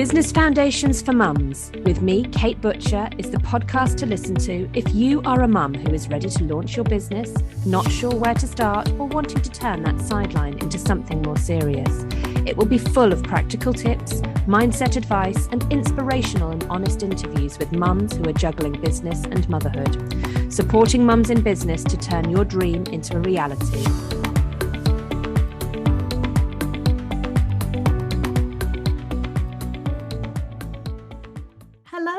Business Foundations for Mums, with me, Kate Butcher, is the podcast to listen to if you are a mum who is ready to launch your business, not sure where to start, or wanting to turn that sideline into something more serious. It will be full of practical tips, mindset advice, and inspirational and honest interviews with mums who are juggling business and motherhood, supporting mums in business to turn your dream into a reality.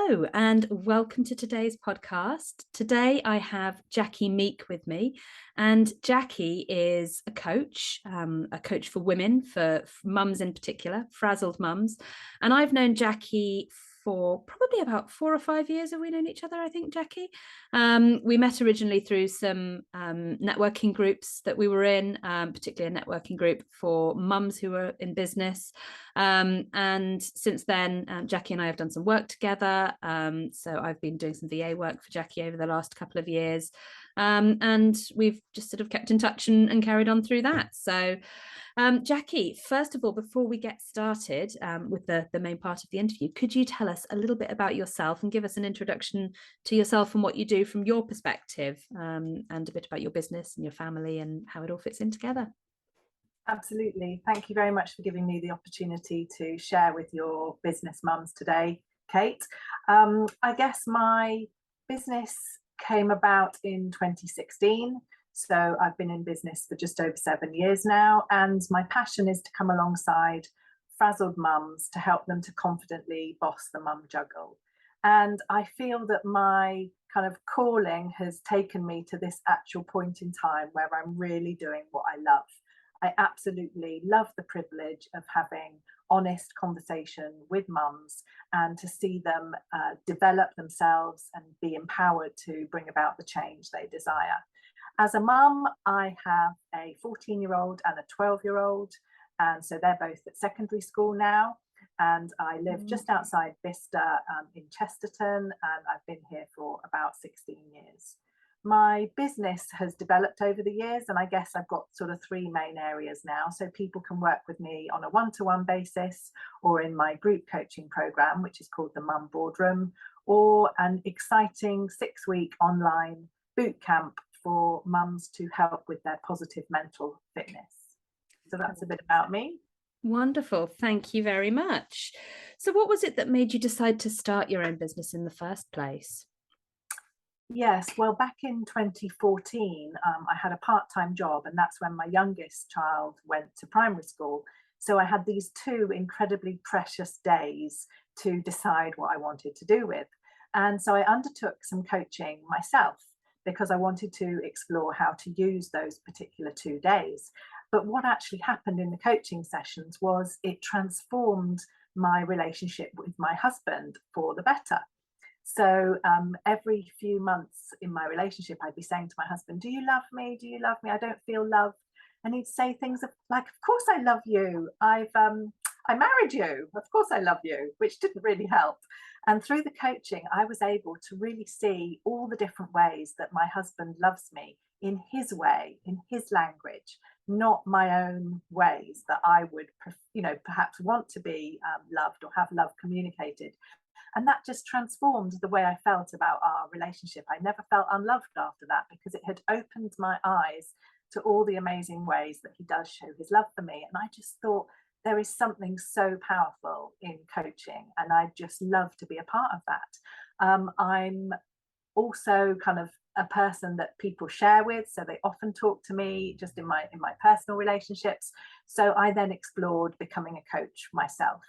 Hello and welcome to today's podcast. Today I have Jackie Meek with me, and Jackie is a coach for women, for mums in particular, frazzled mums. And I've known Jackie for probably about 4 or 5 years. Have we known each other, I think, Jackie? We met originally through some networking groups that we were in, particularly a networking group for mums who are in business. And since then, Jackie and I have done some work together. So I've been doing some VA work for Jackie over the last couple of years. And we've just sort of kept in touch and carried on through that. So Jackie, first of all, before we get started with the main part of the interview, could you tell us a little bit about yourself and give us an introduction to yourself and what you do from your perspective, and a bit about your business and your family and how it all fits in together? Absolutely. Thank you very much for giving me the opportunity to share with your business mums today, Kate. I guess my business came about in 2016. So I've been in business for just over 7 years now, and my passion is to come alongside frazzled mums to help them to confidently boss the mum juggle. And I feel that my kind of calling has taken me to this actual point in time where I'm really doing what I love. I absolutely love the privilege of having honest conversation with mums and to see them develop themselves and be empowered to bring about the change they desire. As a mum, I have a 14-year-old and a 12-year-old, and so they're both at secondary school now. And I live just outside Bicester in Chesterton, and I've been here for about 16 years. My business has developed over the years, and I guess I've got sort of 3 main areas now. So people can work with me on a one-to-one basis, or in my group coaching program, which is called the Mum Boardroom, or an exciting 6-week online boot camp for mums to help with their positive mental fitness. So that's a bit about me. Wonderful. Thank you very much. So what was it that made you decide to start your own business in the first place? Yes, well, back in 2014, I had a part-time job, and that's when my youngest child went to primary school. So I had these 2 incredibly precious days to decide what I wanted to do with. And so I undertook some coaching myself because I wanted to explore how to use those particular 2 days. But what actually happened in the coaching sessions was it transformed my relationship with my husband for the better. So every few months in my relationship, I'd be saying to my husband, "Do you love me? Do you love me? I don't feel loved." And he'd say things like, "Of course I love you. I married you. Of course I love you," which didn't really help. And through the coaching, I was able to really see all the different ways that my husband loves me in his way, in his language, not my own ways that I would, perhaps want to be loved or have love communicated. And that just transformed the way I felt about our relationship. I never felt unloved after that because it had opened my eyes to all the amazing ways that he does show his love for me. And I just thought there is something so powerful in coaching, and I just love to be a part of that. I'm also kind of a person that people share with, so they often talk to me just in my personal relationships. So I then explored becoming a coach myself.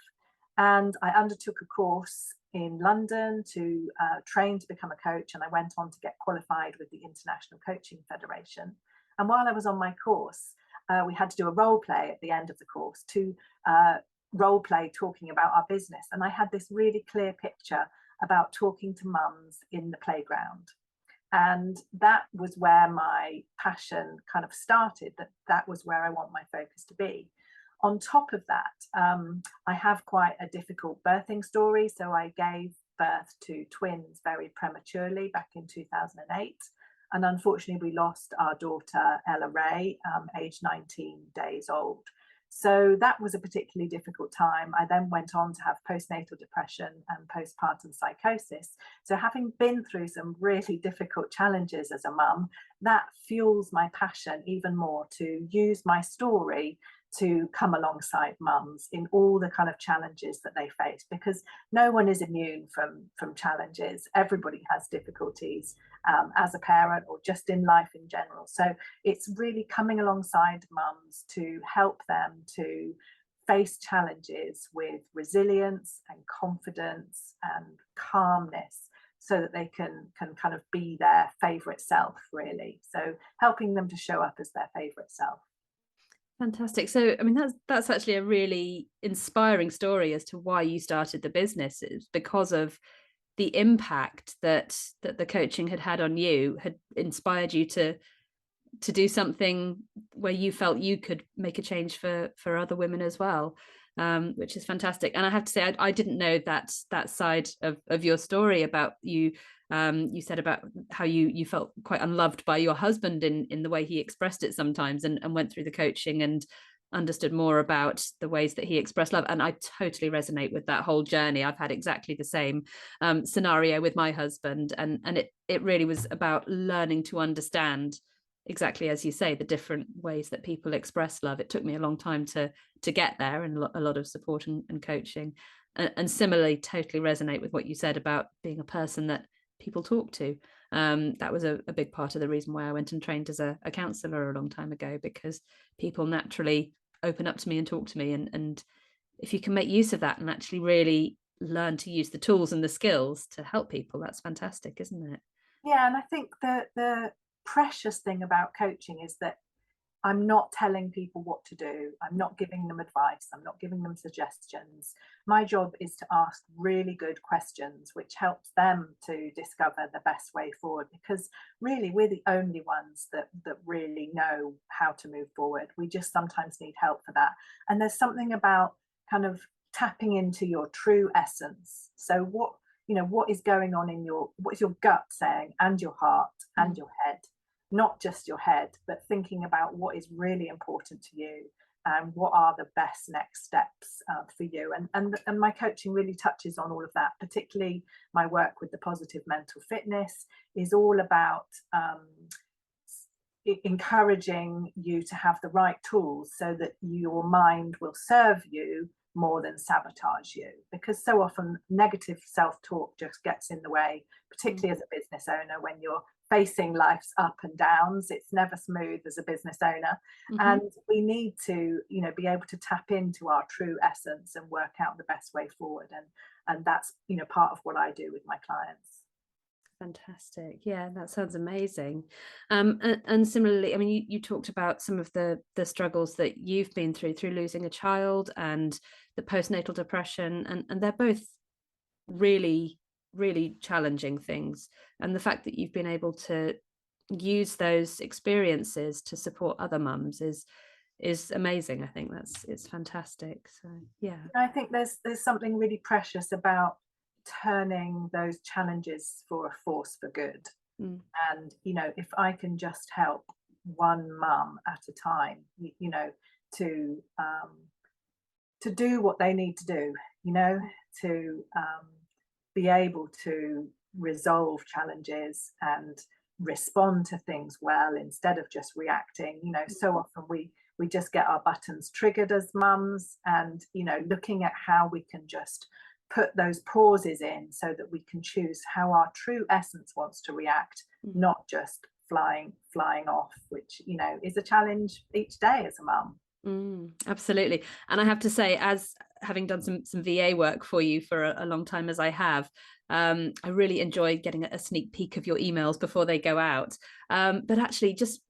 And I undertook a course in London to train to become a coach, and I went on to get qualified with the International Coaching Federation. And while I was on my course, we had to do a role play at the end of the course to role play talking about our business. And I had this really clear picture about talking to mums in the playground. And that was where my passion kind of started, that was where I want my focus to be. On top of that, I have quite a difficult birthing story. So I gave birth to twins very prematurely back in 2008. And unfortunately, we lost our daughter, Ella Ray, aged 19 days old. So that was a particularly difficult time. I then went on to have postnatal depression and postpartum psychosis. So having been through some really difficult challenges as a mum, that fuels my passion even more to use my story to come alongside mums in all the kind of challenges that they face, because no one is immune from challenges. Everybody has difficulties as a parent or just in life in general. So it's really coming alongside mums to help them to face challenges with resilience and confidence and calmness, so that they can kind of be their favorite self, really. So helping them to show up as their favorite self. Fantastic. So, I mean, that's actually a really inspiring story as to why you started the business. Is because of the impact that the coaching had on you, had inspired you to do something where you felt you could make a change for other women as well, which is fantastic. And I have to say, I didn't know that side of your story about you. You said about how you felt quite unloved by your husband in the way he expressed it sometimes, and went through the coaching and understood more about the ways that he expressed love. And I totally resonate with that whole journey. I've had exactly the same scenario with my husband, and it really was about learning to understand, exactly as you say, the different ways that people express love. It took me a long time to get there, and a lot of support and coaching. And similarly, totally resonate with what you said about being a person that people talk to. That was a big part of the reason why I went and trained as a counsellor a long time ago, because people naturally open up to me and talk to me. And if you can make use of that and actually really learn to use the tools and the skills to help people, that's fantastic, isn't it? Yeah, and I think the precious thing about coaching is that I'm not telling people what to do. I'm not giving them advice. I'm not giving them suggestions. My job is to ask really good questions, which helps them to discover the best way forward, because really we're the only ones that really know how to move forward. We just sometimes need help for that. And there's something about kind of tapping into your true essence. So what is going on in what is your gut saying, and your heart and your head? Not just your head, but thinking about what is really important to you and what are the best next steps for you. And my coaching really touches on all of that. Particularly my work with the positive mental fitness is all about encouraging you to have the right tools so that your mind will serve you more than sabotage you, because so often negative self-talk just gets in the way, particularly as a business owner. When you're facing life's up and downs, it's never smooth as a business owner. And we need to be able to tap into our true essence and work out the best way forward, and that's part of what I do with my clients. Fantastic. Yeah, that sounds amazing. And similarly, I mean, you talked about some of the struggles that you've been through losing a child and the postnatal depression, and they're both really, really challenging things. And the fact that you've been able to use those experiences to support other mums is amazing. I think it's fantastic. So yeah. I think there's something really precious about turning those challenges for a force for good. And if I can just help one mum at a time, to do what they need to do, to be able to resolve challenges and respond to things well instead of just reacting. So often we just get our buttons triggered as mums, and looking at how we can just put those pauses in so that we can choose how our true essence wants to react, not just flying off, which is a challenge each day as a mum. Absolutely. And I have to say, as having done some VA work for you for a long time as I have, I really enjoy getting a sneak peek of your emails before they go out. But actually just,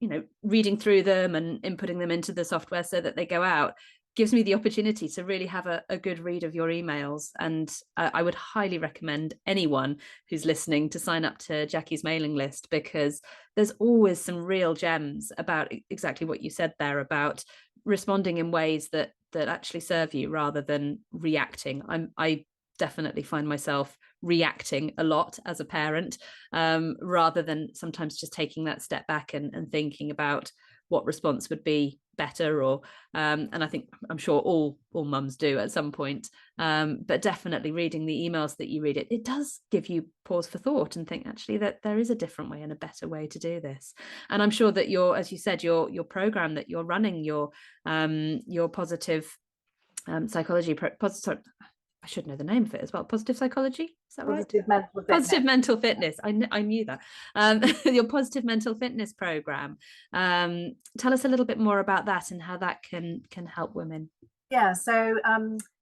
reading through them and inputting them into the software so that they go out gives me the opportunity to really have a good read of your emails. And I would highly recommend anyone who's listening to sign up to Jackie's mailing list, because there's always some real gems about exactly what you said there about responding in ways that actually serve you rather than reacting. I definitely find myself reacting a lot as a parent, rather than sometimes just taking that step back and thinking about what response would be better, or and I think I'm sure all mums do at some point, but definitely reading the emails that you read, it does give you pause for thought and think actually that there is a different way and a better way to do this. And I'm sure that as you said, your program that you're running, your positive psychology I should know the name of it as well. Positive psychology, is that right? Positive mental fitness. I knew that. Your positive mental fitness program. Tell us a little bit more about that and how that can help women. Yeah, so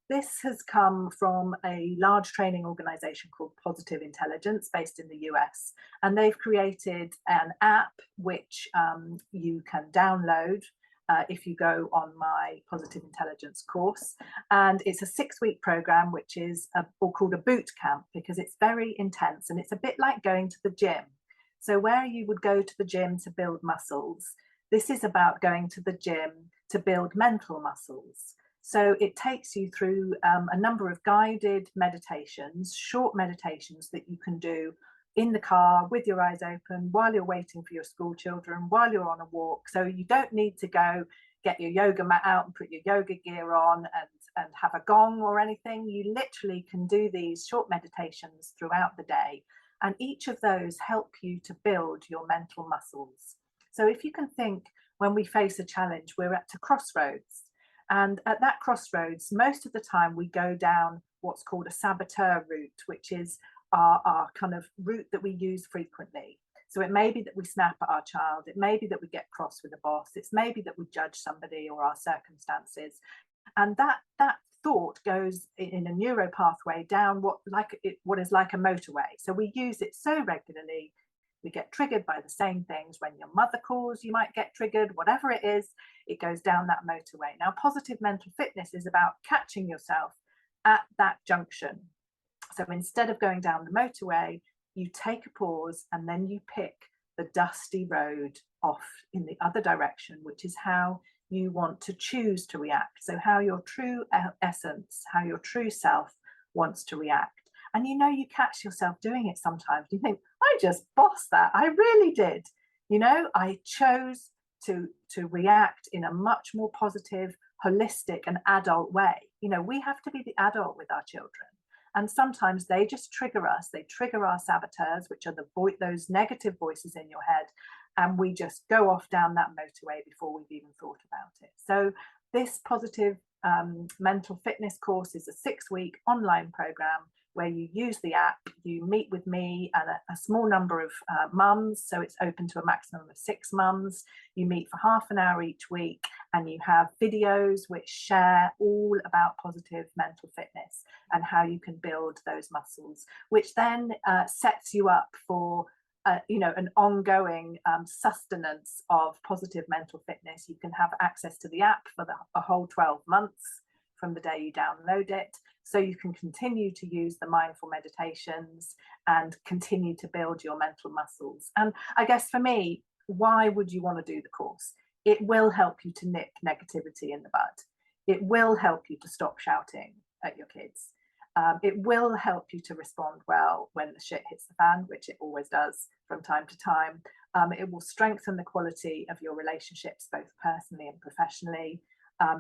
this has come from a large training organization called Positive Intelligence based in the US. And they've created an app which you can download if you go on my Positive Intelligence course. And it's a 6-week program, which is called a boot camp, because it's very intense and it's a bit like going to the gym. So where you would go to the gym to build muscles, this is about going to the gym to build mental muscles. So it takes you through a number of guided meditations, short meditations that you can do in the car with your eyes open while you're waiting for your school children, while you're on a walk. So you don't need to go get your yoga mat out and put your yoga gear on and have a gong or anything. You literally can do these short meditations throughout the day. And each of those help you to build your mental muscles. So if you can think, when we face a challenge, we're at a crossroads. And at that crossroads, most of the time we go down what's called a saboteur route, which is our kind of route that we use frequently. So it may be that we snap at our child. It may be that we get cross with the boss. It's maybe that we judge somebody or our circumstances. And that thought goes in a neuro pathway down what is like a motorway. So we use it so regularly. We get triggered by the same things. When your mother calls, you might get triggered. Whatever it is, it goes down that motorway. Now, positive mental fitness is about catching yourself at that junction. So instead of going down the motorway, you take a pause and then you pick the dusty road off in the other direction, which is how you want to choose to react. So how your true essence, how your true self wants to react. And you catch yourself doing it sometimes. You think, I just bossed that. I really did. I chose to react in a much more positive, holistic and adult way. We have to be the adult with our children. And sometimes they just trigger us. They trigger our saboteurs, which are those negative voices in your head. And we just go off down that motorway before we've even thought about it. So this positive mental fitness course is a 6-week online program where you use the app, you meet with me and a small number of mums, so it's open to a maximum of 6 mums. You meet for half an hour each week and you have videos which share all about positive mental fitness and how you can build those muscles, which then sets you up for an ongoing sustenance of positive mental fitness. You can have access to the app for a whole 12 months from the day you download it. So you can continue to use the mindful meditations and continue to build your mental muscles. And I guess for me, why would you want to do the course? It will help you to nip negativity in the bud. It will help you to stop shouting at your kids. It will help you to respond well when the shit hits the fan, which it always does from time to time. It will strengthen the quality of your relationships, both personally and professionally.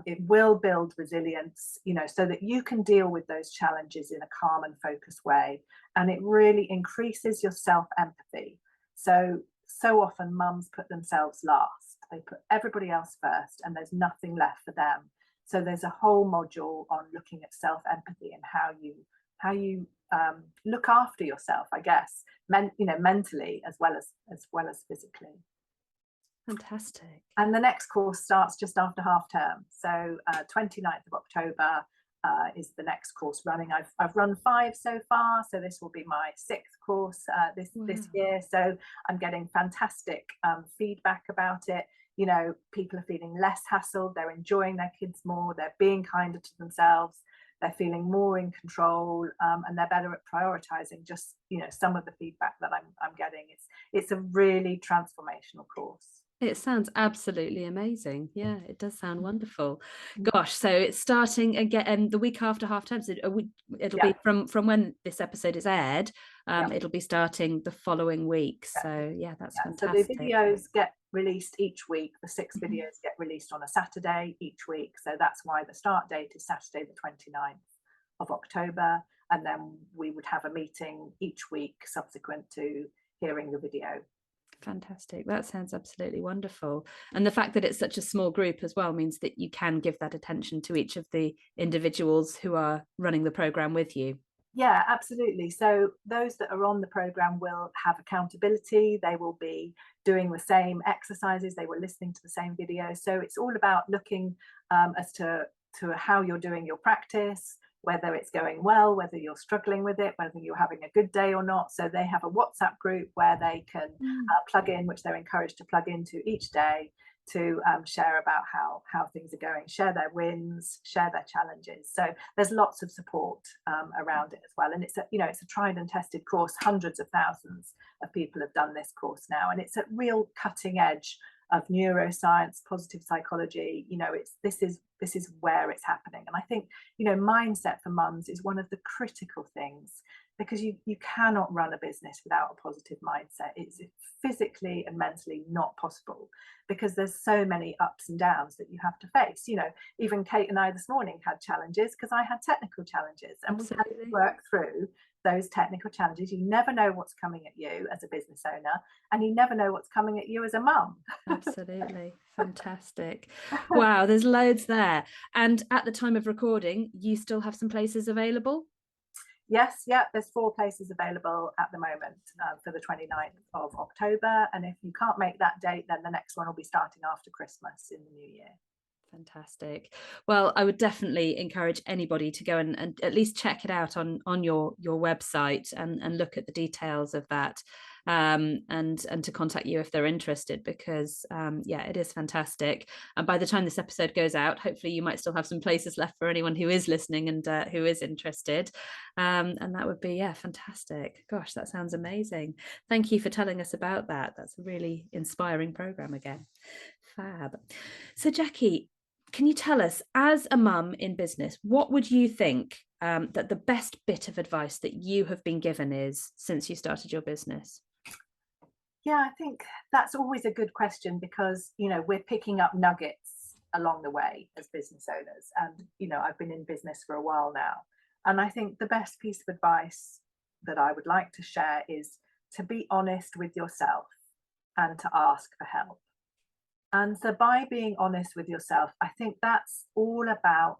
It will build resilience, so that you can deal with those challenges in a calm and focused way. And it really increases your self-empathy. So often mums put themselves last. They put everybody else first and there's nothing left for them. So there's a whole module on looking at self-empathy and how you look after yourself, I guess, mentally as well as physically. Fantastic. And the next course starts just after half term. So 29th of October is the next course running. I've run 5 so far, so this will be my 6th course this year. So I'm getting fantastic feedback about it. People are feeling less hassled, they're enjoying their kids more, they're being kinder to themselves, they're feeling more in control, and they're better at prioritizing just some of the feedback that I'm getting. It's a really transformational course. It sounds absolutely amazing. Yeah, it does sound wonderful. Gosh, so it's starting again the week after half term. So it'll be from when this episode is aired. It'll be starting the following week. So yeah, that's fantastic. So the videos get released each week. The 6 videos get released on a Saturday each week. So that's why the start date is Saturday, the 29th of October. And then we would have a meeting each week subsequent to hearing the video. Fantastic. That sounds absolutely wonderful. And the fact that it's such a small group as well means that you can give that attention to each of the individuals who are running the program with you. Yeah, absolutely. So those that are on the program will have accountability. They will be doing the same exercises. They were listening to the same videos. So it's all about looking as to how you're doing your practice, whether it's going well, whether you're struggling with it, whether you're having a good day or not. So they have a WhatsApp group where they can plug in, which they're encouraged to plug into each day, to share about how things are going, share their wins, share their challenges. So there's lots of support around it as well. And it's it's a tried and tested course. Hundreds of thousands of people have done this course now, and it's a real cutting edge of neuroscience, positive psychology. This is where it's happening. And I think mindset for mums is one of the critical things, because you cannot run a business without a positive mindset. It's physically and mentally not possible, because there's so many ups and downs that you have to face. Even Kate and I this morning had challenges because I had technical challenges, and we had to work through those technical challenges. You never know what's coming at you as a business owner, and you never know what's coming at you as a mum. Absolutely. Fantastic. Wow, there's loads there. And at the time of recording, you still have some places available? Yes, yeah, there's 4 places available at the moment for the 29th of October. And if you can't make that date, then the next one will be starting after Christmas in the new year. Fantastic. Well, I would definitely encourage anybody to go and at least check it out on your website and look at the details of that, and to contact you if they're interested, because it is fantastic. And by the time this episode goes out, hopefully you might still have some places left for anyone who is listening and who is interested, and that would be fantastic. Gosh, that sounds amazing. Thank you for telling us about that. That's a really inspiring program again. Fab. So Jackie, can you tell us, as a mum in business, what would you think that the best bit of advice that you have been given is since you started your business? Yeah, I think that's always a good question, because we're picking up nuggets along the way as business owners, and I've been in business for a while now, and I think the best piece of advice that I would like to share is to be honest with yourself and to ask for help. And so by being honest with yourself, I think that's all about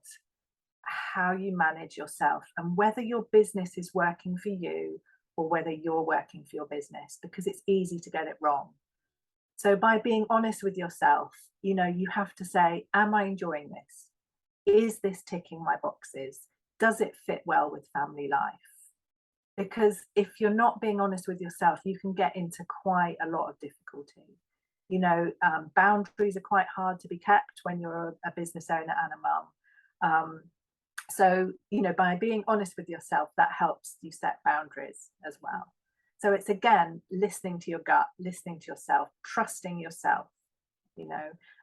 how you manage yourself and whether your business is working for you or whether you're working for your business, because it's easy to get it wrong. So by being honest with yourself, you have to say, am I enjoying this? Is this ticking my boxes? Does it fit well with family life? Because if you're not being honest with yourself, you can get into quite a lot of difficulty. Boundaries are quite hard to be kept when you're a business owner and a mum. So by being honest with yourself, that helps you set boundaries as well. So it's, again, listening to your gut, listening to yourself, trusting yourself,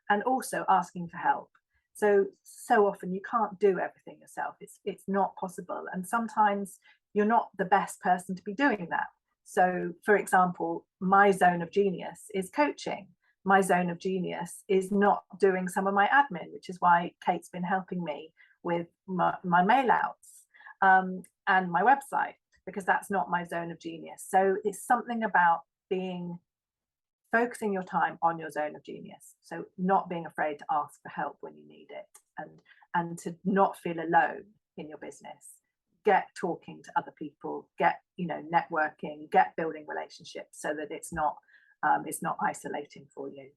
and also asking for help. So often you can't do everything yourself. It's not possible. And sometimes you're not the best person to be doing that. So, for example, my zone of genius is coaching. My zone of genius is not doing some of my admin, which is why Kate's been helping me with my mail outs and my website, because that's not my zone of genius. So it's something about focusing your time on your zone of genius. So not being afraid to ask for help when you need it, and to not feel alone in your business. Get talking to other people, get networking, get building relationships, so that it's not isolating for you.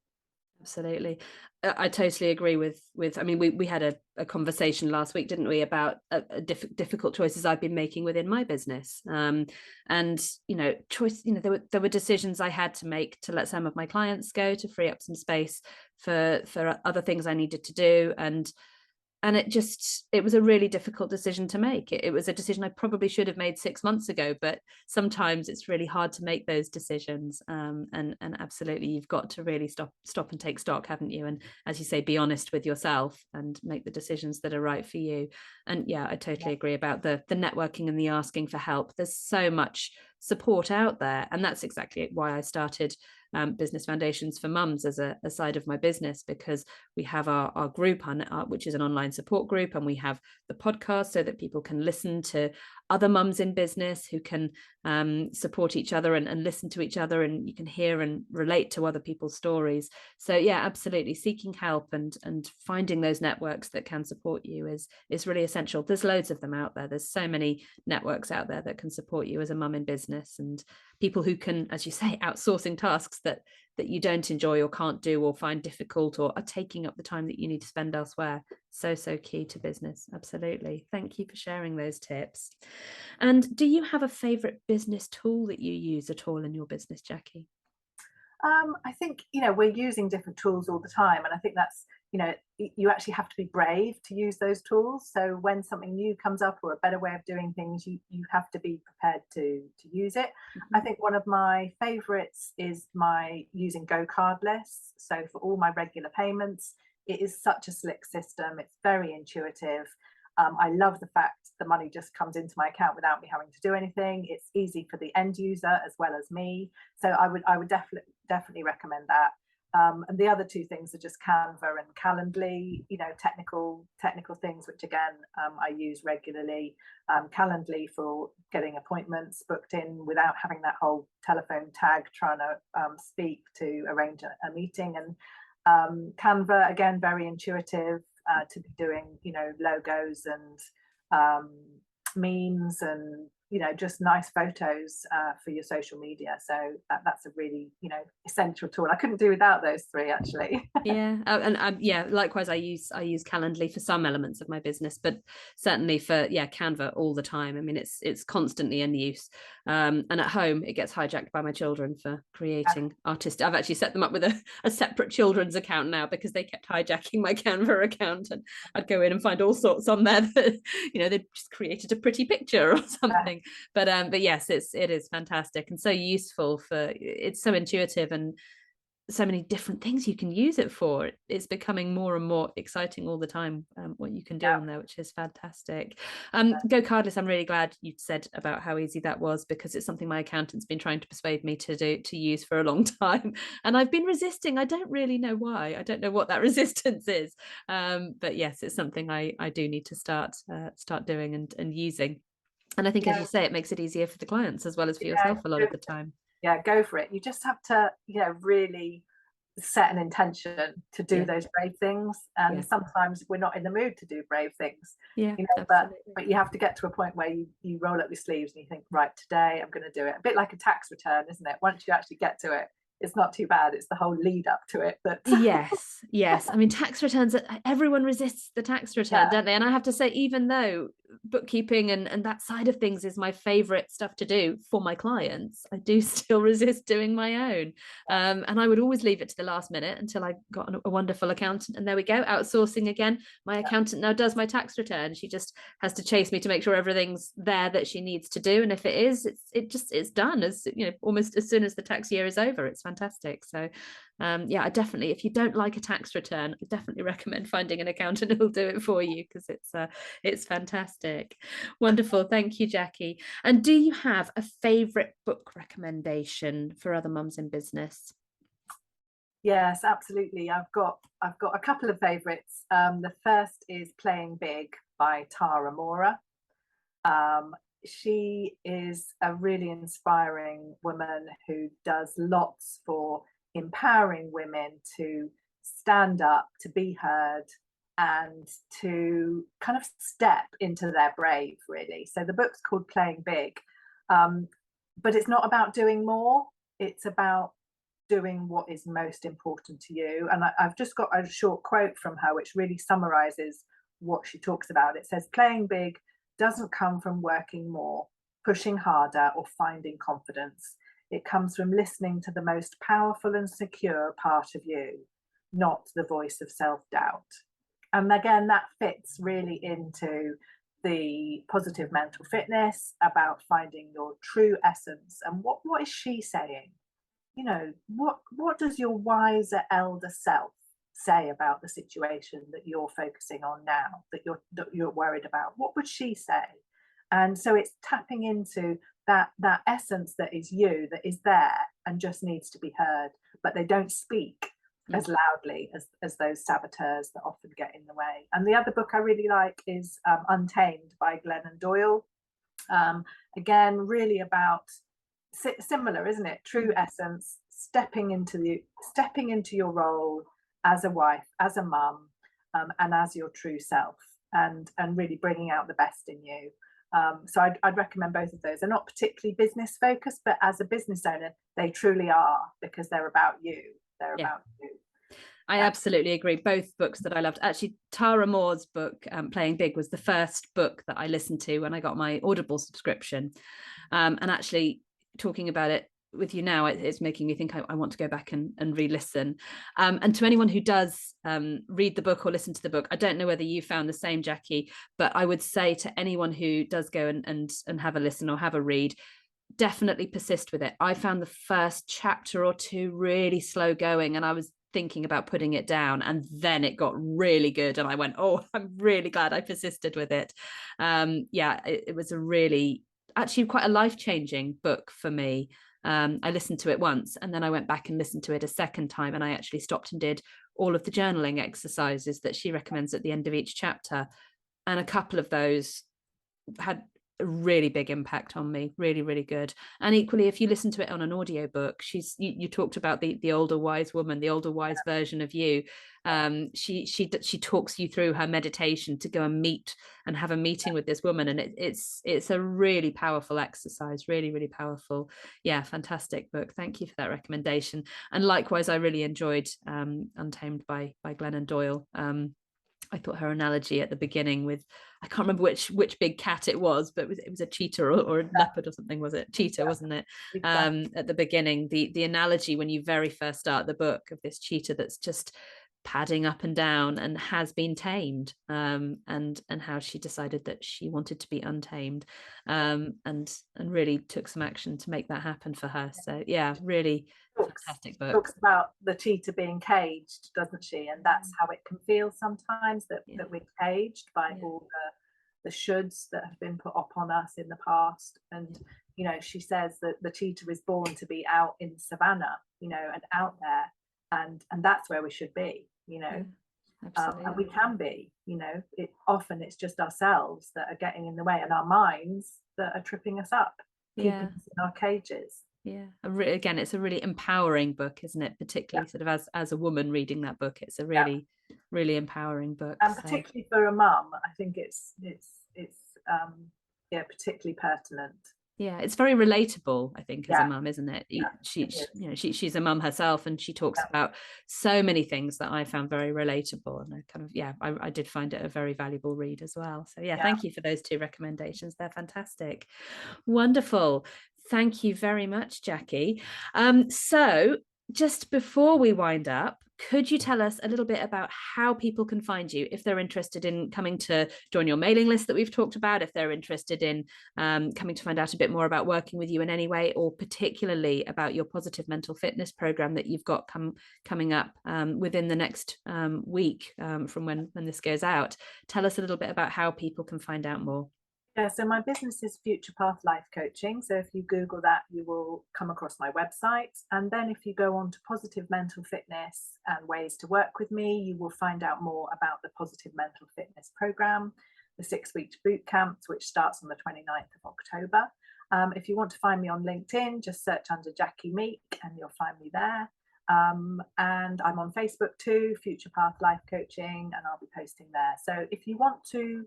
Absolutely. I totally agree with I mean, we had a conversation last week, didn't we, about difficult choices I've been making within my business, and there were decisions I had to make to let some of my clients go, to free up some space for other things I needed to do, and it was a really difficult decision to make. It was a decision I probably should have made 6 months ago, but sometimes it's really hard to make those decisions. And absolutely, you've got to really stop and take stock, haven't you? And as you say, be honest with yourself and make the decisions that are right for you. And yeah, I totally agree about the networking and the asking for help. There's so much support out there. And that's exactly why I started Business Foundations for Mums as a side of my business, because we have our group, which is an online support group, and we have the podcast so that people can listen to other mums in business who can support each other and listen to each other, and you can hear and relate to other people's stories. So yeah, absolutely, seeking help and finding those networks that can support you is really essential. There's loads of them out there. There's so many networks out there that can support you as a mum in business, and people who can, as you say, outsourcing tasks that you don't enjoy or can't do or find difficult or are taking up the time that you need to spend elsewhere. So key to business. Absolutely. Thank you for sharing those tips. And do you have a favorite business tool that you use at all in your business, Jackie? I think, we're using different tools all the time. And I think that's, you actually have to be brave to use those tools. So when something new comes up or a better way of doing things, you have to be prepared to use it. I think one of my favorites is using Go Cardless. So for all my regular payments, it is such a slick system. It's very intuitive. I love the fact the money just comes into my account without me having to do anything. It's easy for the end user as well as me. So I would definitely recommend that. And the other two things are just Canva and Calendly, technical things, which again, I use regularly. Calendly for getting appointments booked in without having that whole telephone tag trying to speak to arrange a meeting. And Canva, again, very intuitive to be doing, logos and memes and just nice photos for your social media. So that's a really essential tool. I couldn't do without those three, actually. Yeah, and yeah, likewise, I use Calendly for some elements of my business, but certainly for Canva all the time. I mean, it's constantly in use, and at home it gets hijacked by my children for creating artistic. I've actually set them up with a separate children's account now because they kept hijacking my Canva account, and I'd go in and find all sorts on there that they'd just created a pretty picture or something. But yes, it is fantastic and so useful. It's so intuitive and so many different things you can use it for. It's becoming more and more exciting all the time, what you can do on there, which is fantastic. Go Cardless, I'm really glad you said about how easy that was, because it's something my accountant's been trying to persuade me to use for a long time, and I've been resisting. I don't really know why. I don't know what that resistance is, but yes, it's something I do need to start doing and using. And I think, as you say, it makes it easier for the clients as well as for yourself a lot of the time. Yeah, go for it. You just have to, really set an intention to do those brave things. And sometimes we're not in the mood to do brave things. Yeah, but you have to get to a point where you roll up your sleeves and you think, right, today I'm going to do it. A bit like a tax return, isn't it? Once you actually get to it, it's not too bad. It's the whole lead up to it. But yes. I mean, tax returns, everyone resists the tax return, don't they? And I have to say, even though bookkeeping and that side of things is my favorite stuff to do for my clients, I do still resist doing my own. And I would always leave it to the last minute until I got a wonderful accountant. And there we go, outsourcing again. My accountant now does my tax return. She just has to chase me to make sure everything's there that she needs to do. And if it is, it's done as almost as soon as the tax year is over. It's fantastic. So I definitely, if you don't like a tax return, I definitely recommend finding an accountant who'll do it for you, because it's fantastic. Wonderful. Thank you, Jackie. And do you have a favorite book recommendation for other mums in business? Yes, absolutely. I've got a couple of favorites. The first is Playing Big by Tara Mora. She is a really inspiring woman who does lots for empowering women to stand up, to be heard, and to kind of step into their brave, really. So the book's called Playing Big, but it's not about doing more. It's about doing what is most important to you. And I've just got a short quote from her, which really summarizes what she talks about. It says, "Playing big doesn't come from working more, pushing harder, or finding confidence. It comes from listening to the most powerful and secure part of you, not the voice of self-doubt." And again, that fits really into the positive mental fitness, about finding your true essence. And what is she saying? What does your wiser elder self say about the situation that you're focusing on now, that you're worried about? What would she say? And so it's tapping into that essence that is you, that is there and just needs to be heard, but they don't speak as loudly as those saboteurs that often get in the way. And the other book I really like is Untamed by Glennon Doyle. Again, really about similar, isn't it? True essence, stepping into your role as a wife, as a mum, and as your true self, and really bringing out the best in you. So I'd recommend both of those. They're not particularly business focused, but as a business owner, they truly are, because they're about you. They're about you. I absolutely agree. Both books that I loved. Actually, Tara Moore's book, Playing Big, was the first book that I listened to when I got my Audible subscription. And actually, talking about it with you now, it's making me think I want to go back and re-listen. And to anyone who does read the book or listen to the book, I don't know whether you found the same, Jackie, but I would say to anyone who does go and have a listen or have a read, definitely persist with it. I found the first chapter or two really slow going, and I was thinking about putting it down, and then it got really good and I went, oh, I'm really glad I persisted with it. It was a really, actually quite a life-changing book for me. I listened to it once and then I went back and listened to it a second time, and I actually stopped and did all of the journaling exercises that she recommends at the end of each chapter, and a couple of those had a really big impact on me. Really, really good. And equally, if you listen to it on an audiobook, you talked about the older wise woman, the older wise version of you. She talks you through her meditation to go and meet and have a meeting with this woman, and it's a really powerful exercise. Really, really powerful. Yeah, fantastic book. Thank you for that recommendation. And likewise, I really enjoyed Untamed by Glennon Doyle. I thought her analogy at the beginning with, I can't remember which big cat it was, but it was a cheetah or a leopard or something, was it? Cheetah, wasn't it? Exactly. At the beginning, the analogy when you very first start the book of this cheetah that's just padding up and down and has been tamed, and how she decided that she wanted to be untamed, and really took some action to make that happen for her. So yeah, really fantastic book. Talks about the cheetah being caged, doesn't she? And that's how it can feel sometimes, that we're caged by all the shoulds that have been put upon us in the past. And she says that the cheetah is born to be out in the savannah, and out there, and that's where we should be, and we can be, often it's just ourselves that are getting in the way, and our minds that are tripping us up, keeping us in our cages. Yeah, again, it's a really empowering book, isn't it? Particularly sort of as a woman reading that book, it's a really really empowering book, and particularly for a mum. I think it's particularly pertinent. Yeah, it's very relatable, I think, as a mum, isn't it? She's a mum herself, and she talks about so many things that I found very relatable, and I kind of I did find it a very valuable read as well. So thank you for those two recommendations. They're fantastic. Wonderful. Thank you very much, Jackie. So just before we wind up, could you tell us a little bit about how people can find you if they're interested in coming to join your mailing list that we've talked about, if they're interested in coming to find out a bit more about working with you in any way, or particularly about your positive mental fitness program that you've got coming up within the next week from when this goes out? Tell us a little bit about how people can find out more. Yeah, so my business is Future Path Life Coaching. So if you Google that, you will come across my website. And then if you go on to positive mental fitness and ways to work with me, you will find out more about the positive mental fitness program, the 6-week boot camps, which starts on the 29th of October. If you want to find me on LinkedIn, just search under Jackie Meek and you'll find me there. And I'm on Facebook too, Future Path Life Coaching, and I'll be posting there. So if you want to,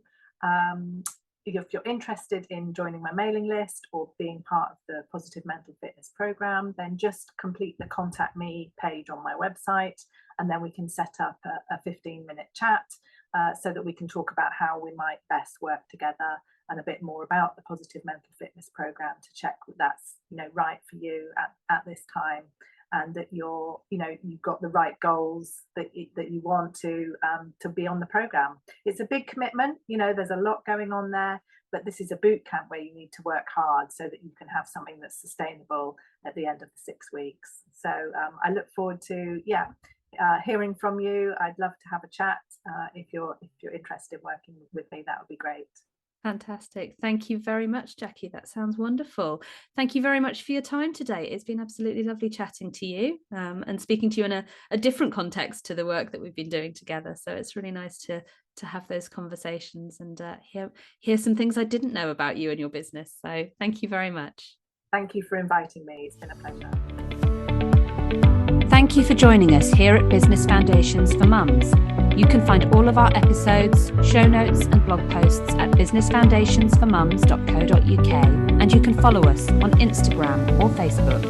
if you're interested in joining my mailing list or being part of the positive mental fitness program, then just complete the contact me page on my website, and then we can set up a 15-minute chat so that we can talk about how we might best work together, and a bit more about the positive mental fitness program to check that that's right for you at this time, and that you've got the right goals that you want to be on the program. It's a big commitment, there's a lot going on there, but this is a boot camp where you need to work hard so that you can have something that's sustainable at the end of the 6 weeks. So I look forward to hearing from you. I'd love to have a chat. If you're interested in working with me, that would be great. Fantastic. Thank you very much, Jackie. That sounds wonderful. Thank you very much for your time today. It's been absolutely lovely chatting to you, and speaking to you in a different context to the work that we've been doing together. So it's really nice to have those conversations and hear some things I didn't know about you and your business. So thank you very much. Thank you for inviting me. It's been a pleasure. Thank you for joining us here at Business Foundations for Mums. You can find all of our episodes, show notes and blog posts at businessfoundationsformums.co.uk, and you can follow us on Instagram or Facebook.